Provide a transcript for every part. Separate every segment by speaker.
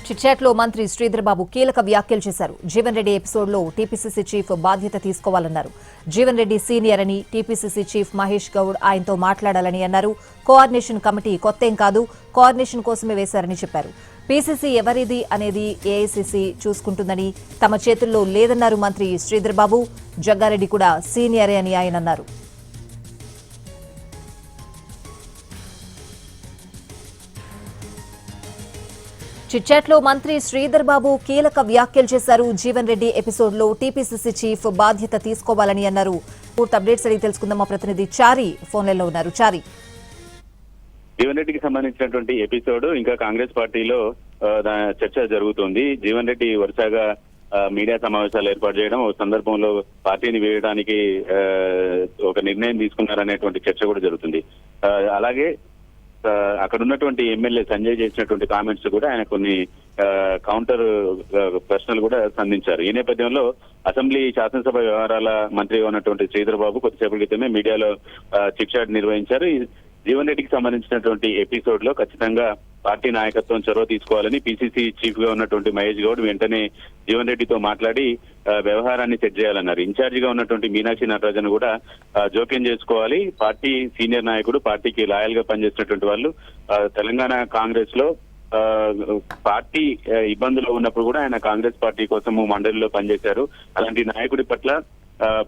Speaker 1: చిట్చాట్లో మంత్రి శ్రీధర్ బాబు కీలక వ్యాఖ్యలు చేశారు. జీవన్ రెడ్డి ఎపిసోడ్లో టీపీసీసీ చీఫ్ బాధ్యత తీసుకోవాలన్నారు. జీవన్ రెడ్డి సీనియర్ అని, టీపీసీసీ చీఫ్ మహేష్ గౌడ్ ఆయనతో మాట్లాడాలని అన్నారు. కోఆర్డినేషన్ కమిటీ కొత్తేం కాదు, కోఆర్డినేషన్ కోసమే వేశారని చెప్పారు. పీసీసీ ఎవరిది అనేది ఏఐసీసీ చూసుకుంటుందని తమ చేతుల్లో లేదన్నారు మంత్రి శ్రీధర్ బాబు. జగ్గారెడ్డి కూడా సీనియరే అని ఆయన అన్నారు. చిట్చాట్లో మంత్రి శ్రీధర్ బాబు కీలక వ్యాఖ్యలు చేశారు. జీవన్ రెడ్డి ఎపిసోడ్లో టీపీసీసీ చీఫ్ బాధ్యత తీసుకోవాలని అన్నారు. పూర్తి అప్డేట్స్ అడిగి తెలుసుకుందాం. మా ప్రతినిధి చారి ఫోన్లలో ఉన్నారు. చారి,
Speaker 2: జీవన్ రెడ్డికి సంబంధించినటువంటి ఎపిసోడ్ ఇంకా కాంగ్రెస్ పార్టీలో చర్చ జరుగుతుంది. జీవన్ రెడ్డి వరుసగా మీడియా సమావేశాలు ఏర్పాటు చేయడం, ఒక సందర్భంలో పార్టీని వేయడానికి ఒక నిర్ణయం తీసుకున్నారనేటువంటి చర్చ కూడా జరుగుతుంది. అలాగే అక్కడ ఉన్నటువంటి ఎమ్మెల్యే సంజయ్ చేసినటువంటి కామెంట్స్ కూడా ఆయన కొన్ని కౌంటర్ ప్రశ్నలు కూడా సంధించారు. ఈ నేపథ్యంలో అసెంబ్లీ శాసనసభ వ్యవహారాల మంత్రిగా ఉన్నటువంటి శ్రీధర్ బాబు కొద్దిసేపటి క్రితమే మీడియాలో చిట్ చాట్ నిర్వహించారు. జీవన్ రెడ్డికి సంబంధించినటువంటి ఎపిసోడ్ లో ఖచ్చితంగా పార్టీ నాయకత్వం చొరవ తీసుకోవాలని పీసీసీ చీఫ్ గా ఉన్నటువంటి మహేష్ గౌడ్ వెంటనే జీవన్ రెడ్డితో మాట్లాడి వ్యవహారాన్ని సెట్ చేయాలన్నారు. ఇన్ఛార్జిగా ఉన్నటువంటి మీనాక్షి నటరాజన్ కూడా జోక్యం చేసుకోవాలి. పార్టీ సీనియర్ నాయకుడు, పార్టీకి లాయల్ గా పనిచేసినటువంటి వాళ్ళు తెలంగాణ కాంగ్రెస్ లో పార్టీ ఇబ్బందులు ఉన్నప్పుడు కూడా ఆయన కాంగ్రెస్ పార్టీ కోసము మండలిలో పనిచేశారు. అలాంటి నాయకుడి పట్ల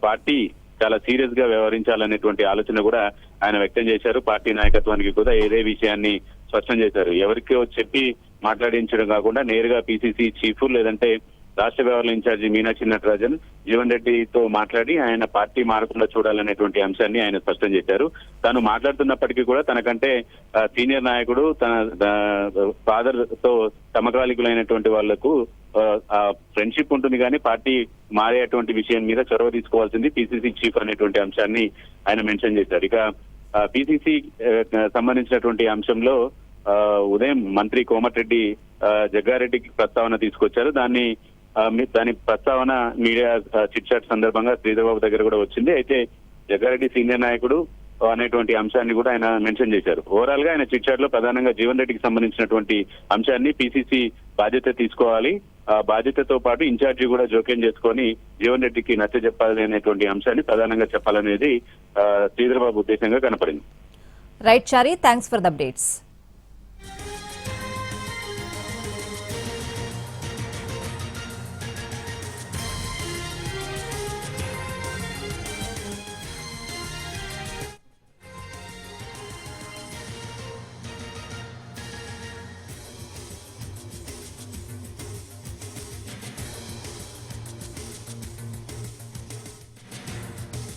Speaker 2: పార్టీ చాలా సీరియస్ గా వ్యవహరించాలనేటువంటి ఆలోచన కూడా ఆయన వ్యక్తం చేశారు. పార్టీ నాయకత్వానికి కూడా ఏదే విషయాన్ని స్పష్టం చేశారు. ఎవరికో చెప్పి మాట్లాడించడం కాకుండా నేరుగా పీసీసీ చీఫ్ లేదంటే రాష్ట్ర వ్యవహారాల ఇన్ఛార్జి మీనాక్షి నటరాజన్ జీవన్ రెడ్డితో మాట్లాడి ఆయన పార్టీ మారకుండా చూడాలనేటువంటి అంశాన్ని ఆయన స్పష్టం చేశారు. తాను మాట్లాడుతున్నప్పటికీ కూడా తనకంటే సీనియర్ నాయకుడు, తన ఫాదర్ తో సమకాలికులైనటువంటి వాళ్లకు ఫ్రెండ్షిప్ ఉంటుంది కానీ పార్టీ మారేటువంటి విషయం మీద చొరవ తీసుకోవాల్సింది పీసీసీ చీఫ్ అనేటువంటి అంశాన్ని ఆయన మెన్షన్ చేశారు. ఇక పీసీసీ సంబంధించినటువంటి అంశంలో ఉదయం మంత్రి కోమటిరెడ్డి జగ్గారెడ్డికి ప్రస్తావన తీసుకొచ్చారు. దాని ప్రస్తావన మీడియా చిట్ చాట్ సందర్భంగా శ్రీధర్ బాబు దగ్గర కూడా వచ్చింది. అయితే జగ్గారెడ్డి సీనియర్ నాయకుడు అనేటువంటి అంశాన్ని కూడా ఆయన మెన్షన్ చేశారు. ఓవరాల్ గా ఆయన చిట్ చాట్ లో ప్రధానంగా జీవన్ రెడ్డికి సంబంధించినటువంటి అంశాన్ని పీసీసీ బాధ్యత తీసుకోవాలి, ఆ బాధ్యతతో పాటు ఇన్ఛార్జి కూడా జోక్యం చేసుకొని జీవన్ రెడ్డికి నచ్చ చెప్పాలి అనేటువంటి అంశాన్ని ప్రధానంగా చెప్పాలనేది శ్రీధర్ బాబు ఉద్దేశంగా కనపడింది.
Speaker 1: Right Chari, thanks for the updates.